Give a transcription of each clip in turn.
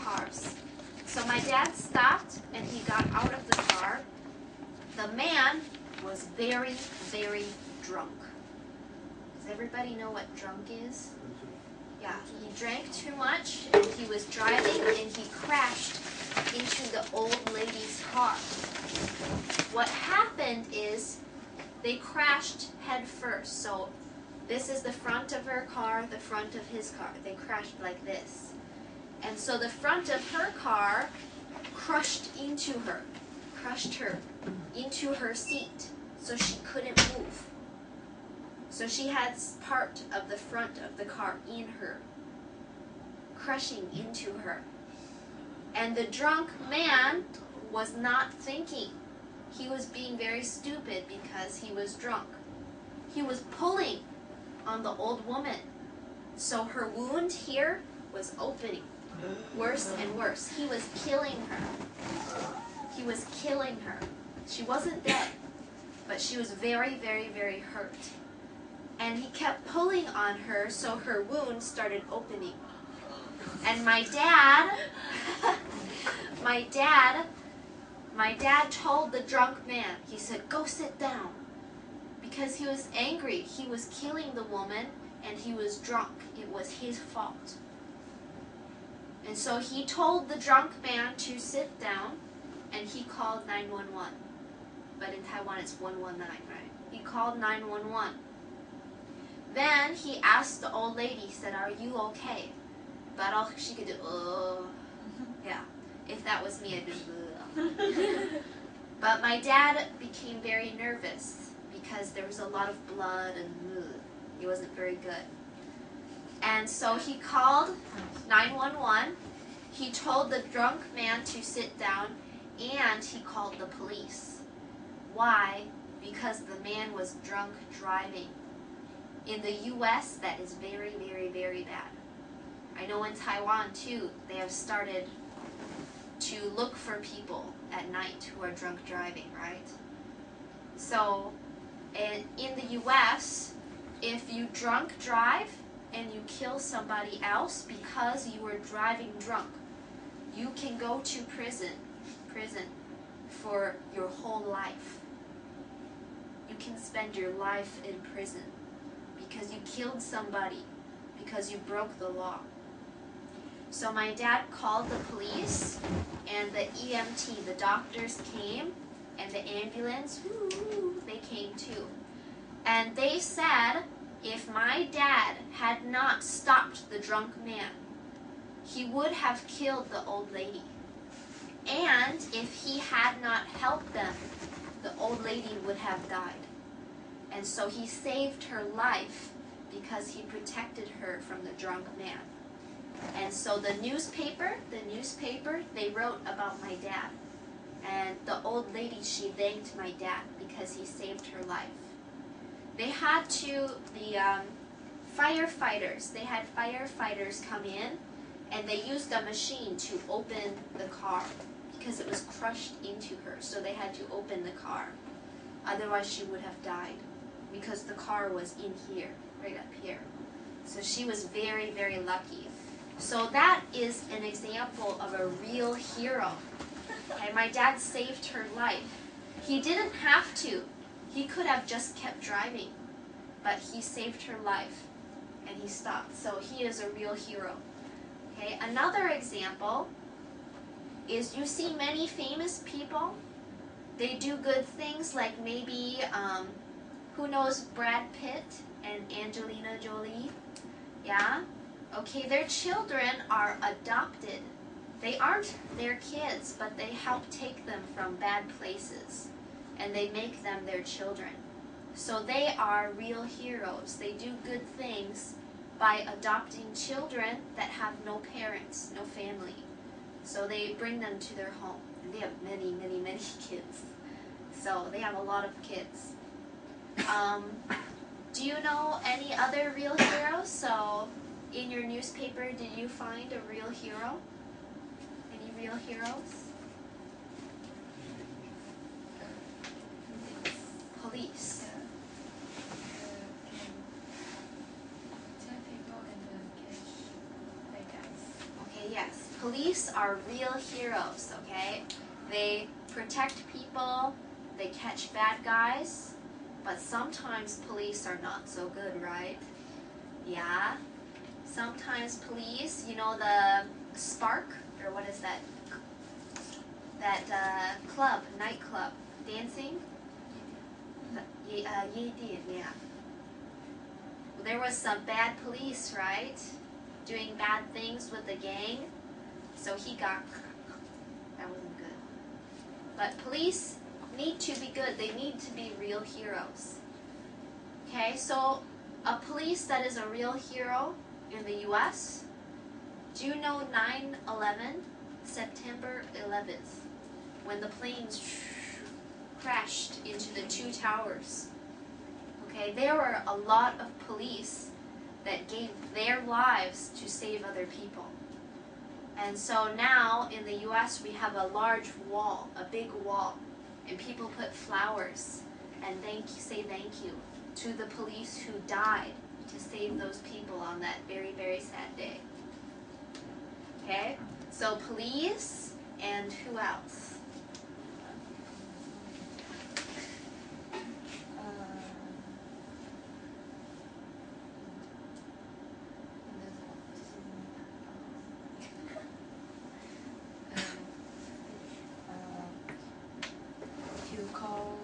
cars. So my dad stopped and he got out of the car. The man was very, very drunk. Does everybody know what drunk is? Yeah, he drank too much and he was driving and he crashed into the old lady's car. What happened is they crashed head first. So this is the front of her car, the front of his car. They crashed like this. And so the front of her car crushed her into her seat so she couldn't move. So she had part of the front of the car in her, crushing into her. And the drunk man was not thinking. He was being very stupid because he was drunk. He was pulling on the old woman. So her wound here was opening worse and worse. He was killing her. He was killing her. She wasn't dead, but she was very, very, very hurt. And he kept pulling on her, so her wound started opening. And my dad told the drunk man, he said, "Go sit down." Because he was angry. He was killing the woman and he was drunk. It was his fault. And so he told the drunk man to sit down and he called 911. But in Taiwan it's 119, right? He called 911. Then he asked the old lady, he said, "Are you okay?" But all she could do, yeah. If that was me, I'd be, But my dad became very nervous because there was a lot of blood and he wasn't very good. And so he called 911. He told the drunk man to sit down and he called the police. Why? Because the man was drunk driving. In the US, that is very, very, very bad. I know in Taiwan too, they have started to look for people at night who are drunk driving, right? So in the US, if you drunk drive and you kill somebody else because you were driving drunk, you can go to prison for your whole life. You can spend your life in prison because you killed somebody, because you broke the law. So my dad called the police and the EMT, the doctors came, and the ambulance, they came too. And they said if my dad had not stopped the drunk man, he would have killed the old lady. And if he had not helped them, the old lady would have died. And so he saved her life because he protected her from the drunk man. And so the newspaper, they wrote about my dad. And the old lady, she thanked my dad because he saved her life. They had firefighters come in and they used a machine to open the car because it was crushed into her. So they had to open the car. Otherwise she would have died because the car was in here, right up here. So she was very, very lucky. So that is an example of a real hero. And my dad saved her life. He didn't have to. He could have just kept driving. But he saved her life. And he stopped. So he is a real hero. Okay. Another example is you see many famous people. They do good things like maybe, who knows Brad Pitt and Angelina Jolie? Yeah? Okay, their children are adopted. They aren't their kids, but they help take them from bad places. And they make them their children. So they are real heroes. They do good things by adopting children that have no parents, no family. So they bring them to their home. And they have many, many, many kids. So they have a lot of kids. Do you know any other real heroes? So in your newspaper, did you find a real hero? Any real heroes? Police. Okay, yes. Police police are real heroes, okay? They protect people, they catch bad guys, but sometimes police are not so good, right? Yeah. Sometimes police, you know the Spark, or what is that? That club, nightclub, dancing? Yeah. There was some bad police, right? Doing bad things with the gang. So he got, that wasn't good. But police need to be good. They need to be real heroes. Okay, so a police that is a real hero in the US, do you know 9/11, September 11th, when the planes crashed into the two towers? Okay, there were a lot of police that gave their lives to save other people. And so now in the US we have a large wall, a big wall, and people put flowers and say thank you to the police who died to save those people on that very, very sad day. Okay, so police and who else? To call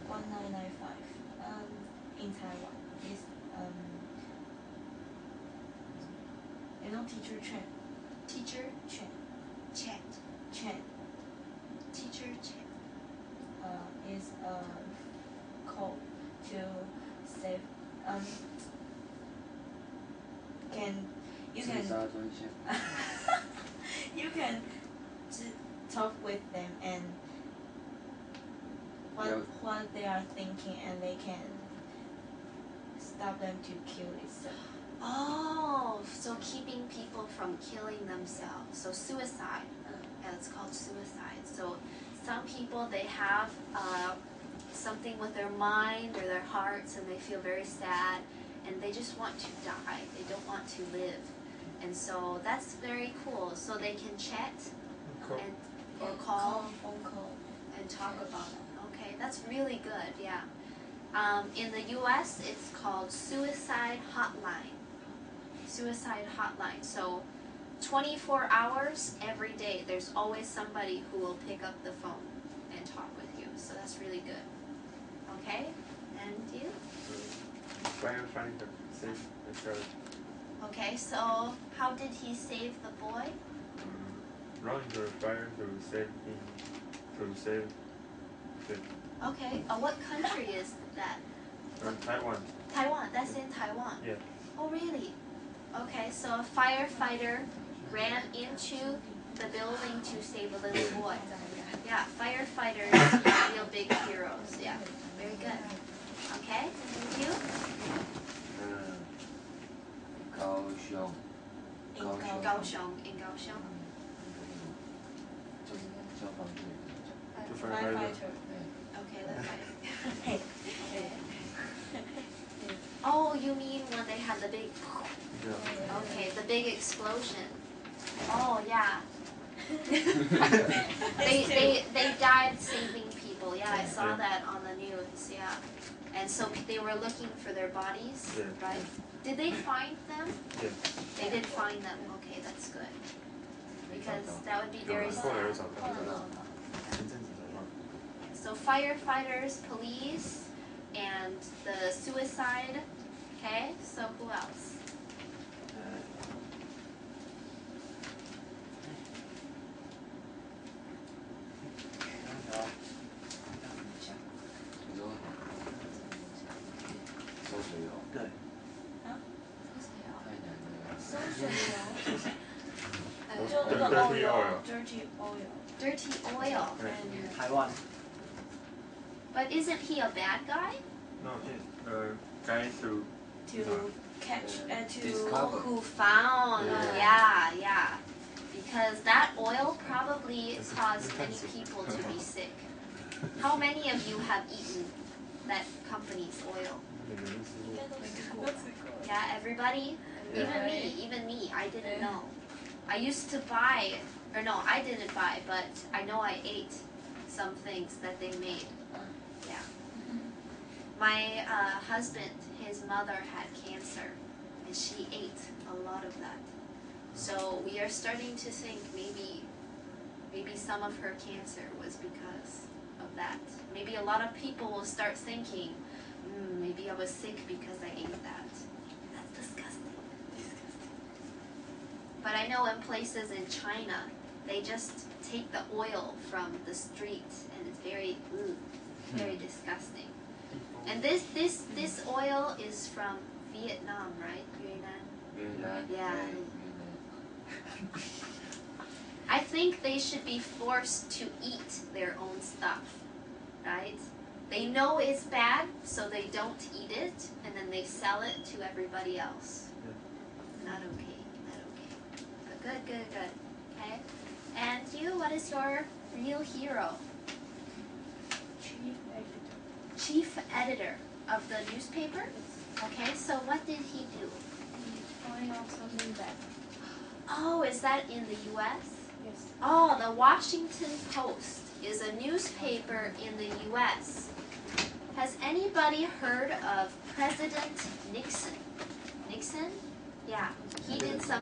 1995 in Taiwan is you know teacher Chen. Teacher Chen. Chet. Chen Teacher Chet. is called to save you can talk with them and what they are thinking, and they can stop them to kill itself. Oh, so keeping people from killing themselves. So suicide. Yeah, it's called suicide. So some people, they have something with their mind or their hearts, and they feel very sad, and they just want to die. They don't want to live. And so that's very cool. So they can chat and or call phone call and talk about it. Okay, that's really good. Yeah. In the U.S., it's called suicide hotline. Suicide hotline. So 24 hours every day, there's always somebody who will pick up the phone and talk with you. So that's really good. Okay? And you? Firefighter saved the child. Okay, so how did he save the boy? Run the fire to save him, to save the Okay, what country is that? Taiwan. Taiwan, that's in Taiwan. Yeah. Oh, really? Okay, so a firefighter ran into the building to save a little boy. Yeah, firefighters are real big heroes. Yeah, very good. Okay, thank you. Kaohsiung. Kaohsiung, in Kaohsiung. firefighter. Okay, that's fine. Oh, you mean when they had the big... Yeah. Okay, the big explosion. Oh, yeah. they died saving people. Yeah, I saw that on the news. Yeah. And so they were looking for their bodies, Yeah. right? Did they find them? Yeah. They did find them. Okay, that's good. Because that would be very sad. So firefighters, police, and the suicide. Okay, so who else? Dirty oil. Dirty oil. Dirty oil. Taiwan. But isn't he a bad guy? No, it's guy to To catch to Discover. Who found? Yeah. Yeah. Because that oil probably caused many people to be sick. How many of you have eaten that company's oil? Yeah, everybody? Even me, I didn't know. I used to buy, or no, I didn't buy, but I know I ate some things that they made. Yeah. My husband, his mother had cancer, and she ate a lot of that. So we are starting to think maybe some of her cancer was because of that. Maybe a lot of people will start thinking, maybe I was sick because I ate that. That's disgusting. But I know in places in China, they just take the oil from the street, and it's very disgusting. And this oil is from Vietnam, right? Yunnan? Yeah. I think they should be forced to eat their own stuff, right? They know it's bad, so they don't eat it, and then they sell it to everybody else. Not okay, not okay. But good. Okay? And you, what is your real hero? Chief editor of the newspaper? Okay, so what did he do? Find out something bad. Oh, is that in the US? Yes. Oh, the Washington Post is a newspaper in the US. Has anybody heard of President Nixon? Nixon? Yeah, he did some